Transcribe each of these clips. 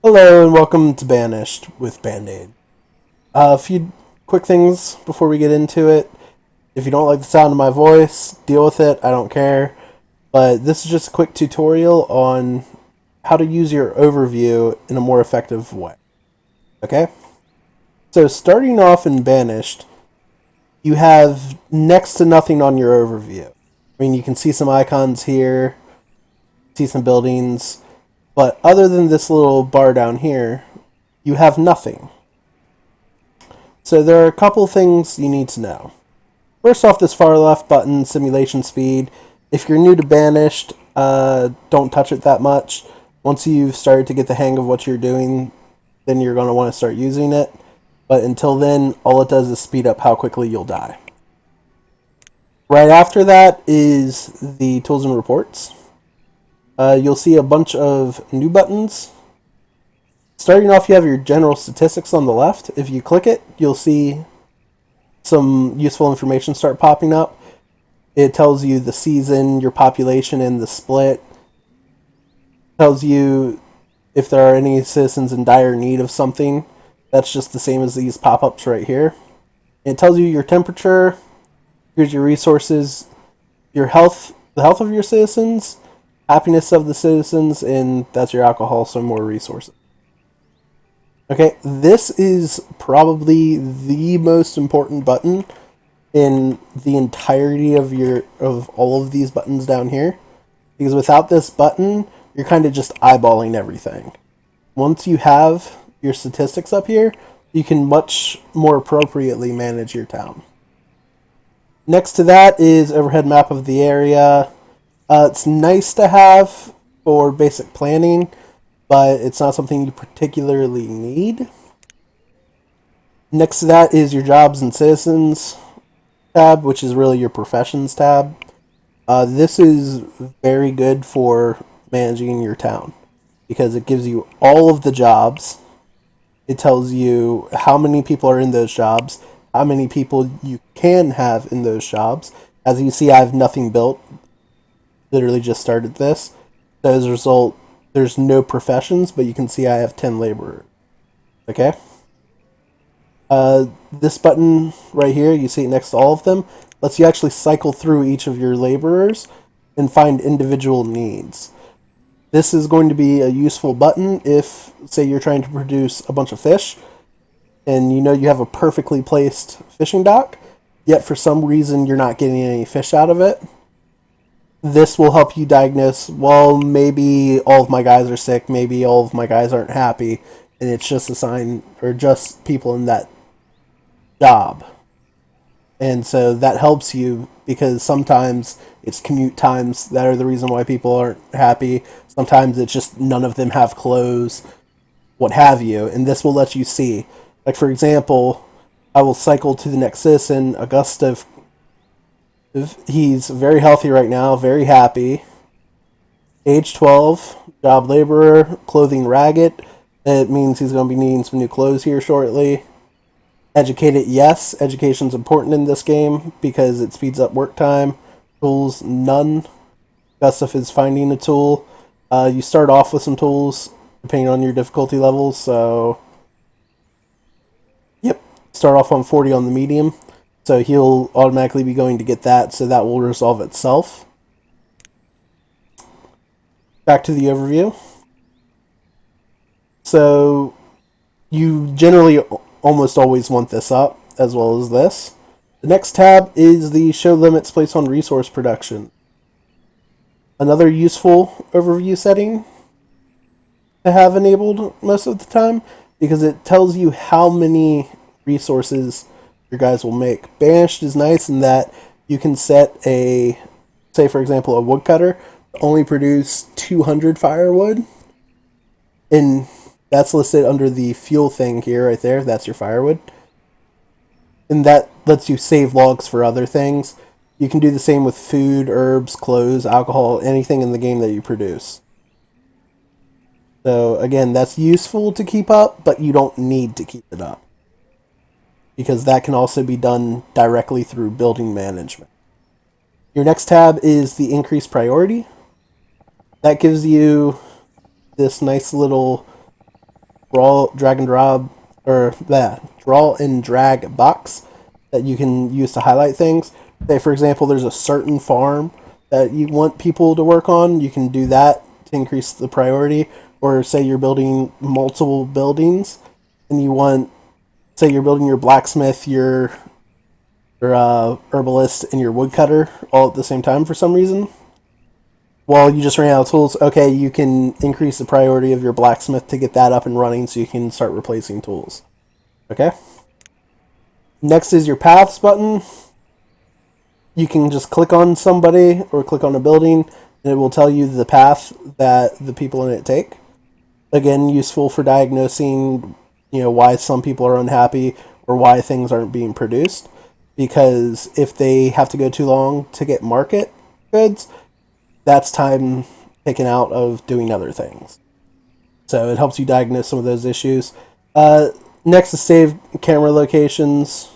Hello and welcome to Banished with Band-Aid. A few quick things before we get into it. If you don't like the sound of my voice, deal with it, I don't care. But this is just a quick tutorial on how to use your overview in a more effective way. Okay? So starting off in Banished, you have next to nothing on your overview. I mean, you can see some icons here, see some buildings, but other than this little bar down here, you have nothing. So there are a couple things you need to know. First off, this far left button, simulation speed. If you're new to Banished, don't touch it that much. Once you've started to get the hang of what you're doing, then you're going to want to start using it. But until then, all it does is speed up how quickly you'll die. Right after that is the tools and reports. You'll see a bunch of new buttons. Starting off, you have your general statistics on the left. If you click it, you'll see some useful information start popping up. It tells you the season, your population, and the split. It tells you if there are any citizens in dire need of something. That's just the same as these pop-ups right here. It tells you your temperature, here's your resources, your health, the health of your citizens, happiness of the citizens, and that's your alcohol, so more resources. Okay, this is probably the most important button in the entirety of all of these buttons down here. Because without this button, you're kind of just eyeballing everything. Once you have your statistics up here, you can much more appropriately manage your town. Next to that is overhead map of the area. It's nice to have for basic planning, but it's not something you particularly need. Next to that is your jobs and citizens tab, which is really your professions tab. This is very good for managing your town because it gives you all of the jobs. It tells you how many people are in those jobs, how many people you can have in those jobs. As you see, I have nothing built. Literally just started this. So as a result, there's no professions, but you can see I have 10 laborers. Okay? This button right here, you see it next to all of them, lets you actually cycle through each of your laborers and find individual needs. This is going to be a useful button if, say, you're trying to produce a bunch of fish and you know you have a perfectly placed fishing dock, yet for some reason you're not getting any fish out of it. This will help you diagnose, well, maybe all of my guys are sick, maybe all of my guys aren't happy, and it's just a sign, or just people in that job. And so that helps you because sometimes it's commute times that are the reason why people aren't happy. Sometimes it's just none of them have clothes, what have you. And this will let you see. Like, for example, I will cycle to the next citizen, Augusta. He's very healthy right now, very happy. Age 12, job laborer, clothing ragged. It means he's going to be needing some new clothes here shortly. Educated, yes. Education's important in this game because it speeds up work time. Tools, none. Best stuff is finding a tool. You start off with some tools depending on your difficulty levels. So, yep, start off on 40 on the medium. So he'll automatically be going to get that, so that will resolve itself. Back to the overview. So you generally almost always want this up, as well as this. The next tab is the show limits placed on resource production. Another useful overview setting to have enabled most of the time, because it tells you how many resources your guys will make. Banished is nice in that you can set a, say for example, a woodcutter only produce 200 firewood, and that's listed under the fuel thing here, right there. That's your firewood. And that lets you save logs for other things. You can do the same with food, herbs, clothes, alcohol, anything in the game that you produce. So again, that's useful to keep up, but you don't need to keep it up, because that can also be done directly through building management. Your next tab is the increased priority. That gives you this nice little drag and drop, or draw and drag box that you can use to highlight things. Say, for example, there's a certain farm that you want people to work on, you can do that to increase the priority. Or say you're building multiple buildings and you want, say you're building your blacksmith, your herbalist, and your woodcutter all at the same time for some reason. Well, you just ran out of tools. Okay, you can increase the priority of your blacksmith to get that up and running so you can start replacing tools. Okay? Next is your paths button. You can just click on somebody or click on a building and it will tell you the path that the people in it take. Again, useful for diagnosing, why some people are unhappy or why things aren't being produced. Because if they have to go too long to get market goods, that's time taken out of doing other things. So it helps you diagnose some of those issues. Next is save camera locations.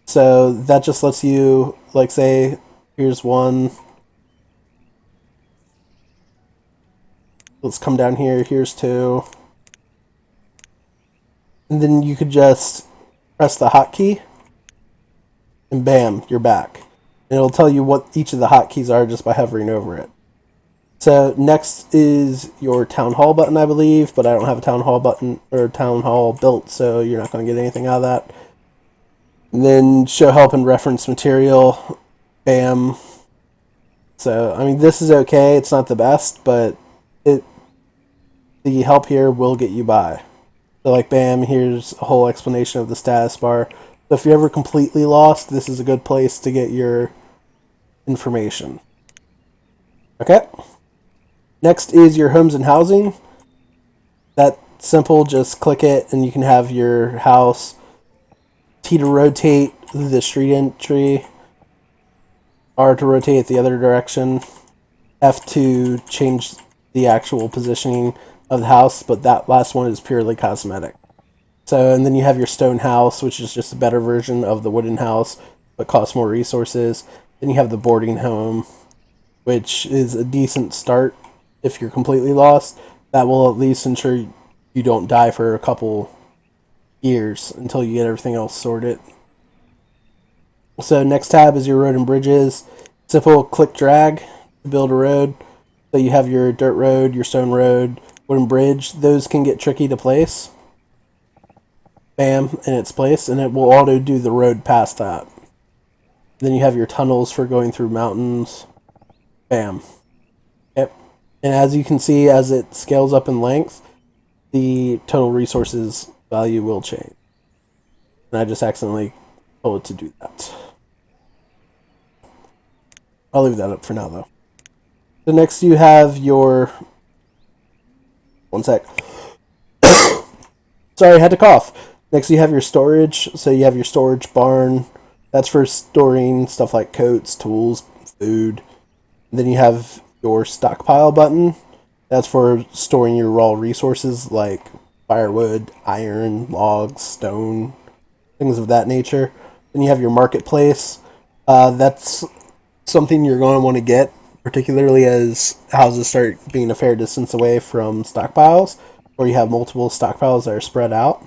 So that just lets you, like, say, here's one. Let's come down here. Here's two. And then you could just press the hotkey. And bam, you're back. And it'll tell you what each of the hotkeys are just by hovering over it. So next is your town hall button, I believe, but I don't have a town hall button or town hall built, so you're not going to get anything out of that. And then show help and reference material. Bam. So, I mean, this is okay. It's not the best, but the help here will get you by. So, like, bam, here's a whole explanation of the status bar. So if you're ever completely lost, this is a good place to get your information. Okay. Next is your homes and housing. That's simple. Just click it and you can have your house. T to rotate the street entry. R to rotate the other direction. F to change the actual positioning of the house, but that last one is purely cosmetic. So, and then you have your stone house, which is just a better version of the wooden house, but costs more resources. Then you have the boarding home, which is a decent start if you're completely lost. That will at least ensure you don't die for a couple years until you get everything else sorted. So next tab is your road and bridges. Simple click drag to build a road. So you have your dirt road, your stone road, wooden bridge. Those can get tricky to place. Bam, in its place, and it will auto do the road past that. Then you have your tunnels for going through mountains. Bam. Yep. And as you can see, as it scales up in length, the total resources value will change. And I just accidentally told it to do that. I'll leave that up for now, though. So next you have your... One sec. Sorry, I had to cough. Next you have your storage. So you have your storage barn. That's for storing stuff like coats, tools, food. And then you have your stockpile button. That's for storing your raw resources like firewood, iron, logs, stone, things of that nature. Then you have your marketplace. That's something you're going to want to get, particularly as houses start being a fair distance away from stockpiles, or you have multiple stockpiles that are spread out.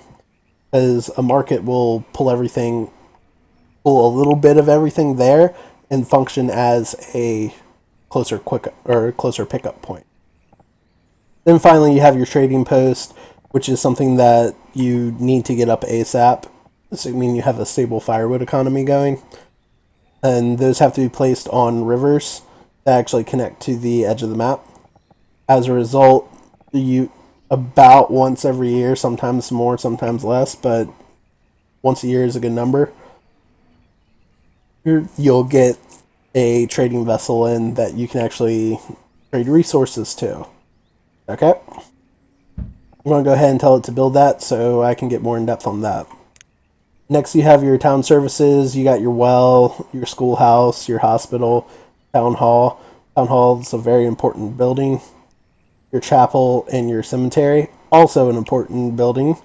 Because a market will pull a little bit of everything there and function as a closer pickup point. Then finally you have your trading post, which is something that you need to get up ASAP, assuming you have a stable firewood economy going. And those have to be placed on rivers that actually connect to the edge of the map. As a result, you about once every year, sometimes more, sometimes less, but once a year is a good number, you'll get a trading vessel in that you can actually trade resources to. Okay? I'm going to go ahead and tell it to build that so I can get more in depth on that. Next you have your town services. You got your well, your schoolhouse, your hospital, town hall. Town hall is a very important building. Your chapel and your cemetery, also an important building.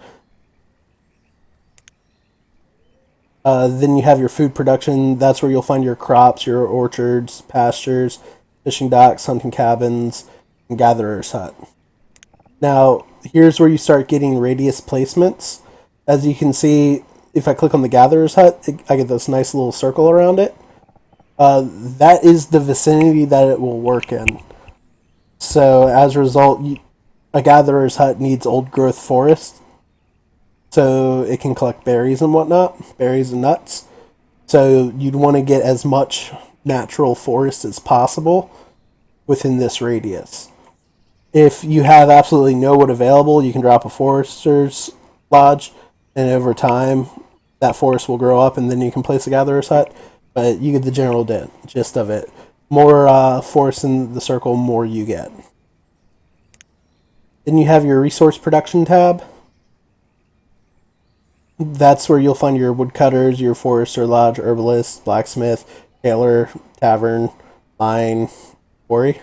Then you have your food production. That's where you'll find your crops, your orchards, pastures, fishing docks, hunting cabins, and gatherer's hut. Now, here's where you start getting radius placements. As you can see, if I click on the gatherer's hut, I get this nice little circle around it. That is the vicinity that it will work in. So as a result, a gatherer's hut needs old growth forest, so it can collect berries and whatnot, berries and nuts. So you'd want to get as much natural forest as possible within this radius. If you have absolutely no wood available, you can drop a forester's lodge, and over time, that forest will grow up, and then you can place a gatherer's hut. But you get the general gist of it. More forest in the circle, more you get. Then you have your resource production tab. That's where you'll find your woodcutters, your forester lodge, herbalist, blacksmith, tailor, tavern, mine, quarry.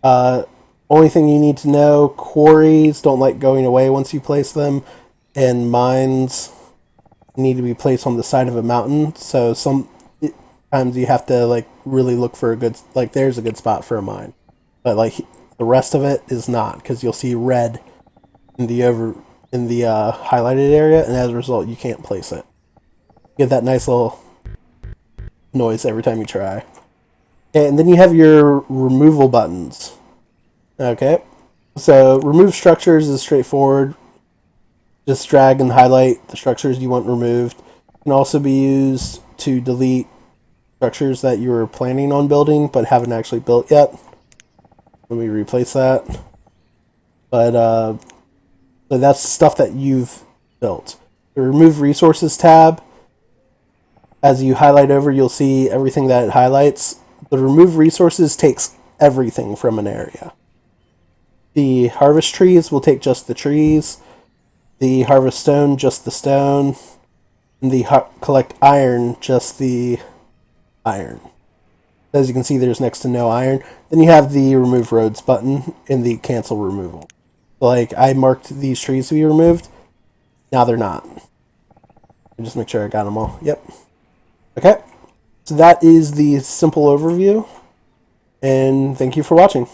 Only thing you need to know, quarries don't like going away once you place them, and mines need to be placed on the side of a mountain, so sometimes you have to like really look for a good, like there's a good spot for a mine. But like the rest of it is not, because you'll see red in the highlighted area, and as a result you can't place it. You get that nice little noise every time you try. Okay, and then you have your removal buttons. Okay, so remove structures is straightforward. Just drag and highlight the structures you want removed. It can also be used to delete structures that you were planning on building but haven't actually built yet. Let me replace that. But so that's stuff that you've built. The remove resources tab, as you highlight over, you'll see everything that it highlights. The remove resources takes everything from an area. The harvest trees will take just the trees. The harvest stone, just the stone. And the collect iron, just the iron. As you can see, there's next to no iron. Then you have the remove roads button and the cancel removal. Like, I marked these trees to be removed. Now they're not. Just make sure I got them all. Yep. Okay. So that is the simple overview. And thank you for watching.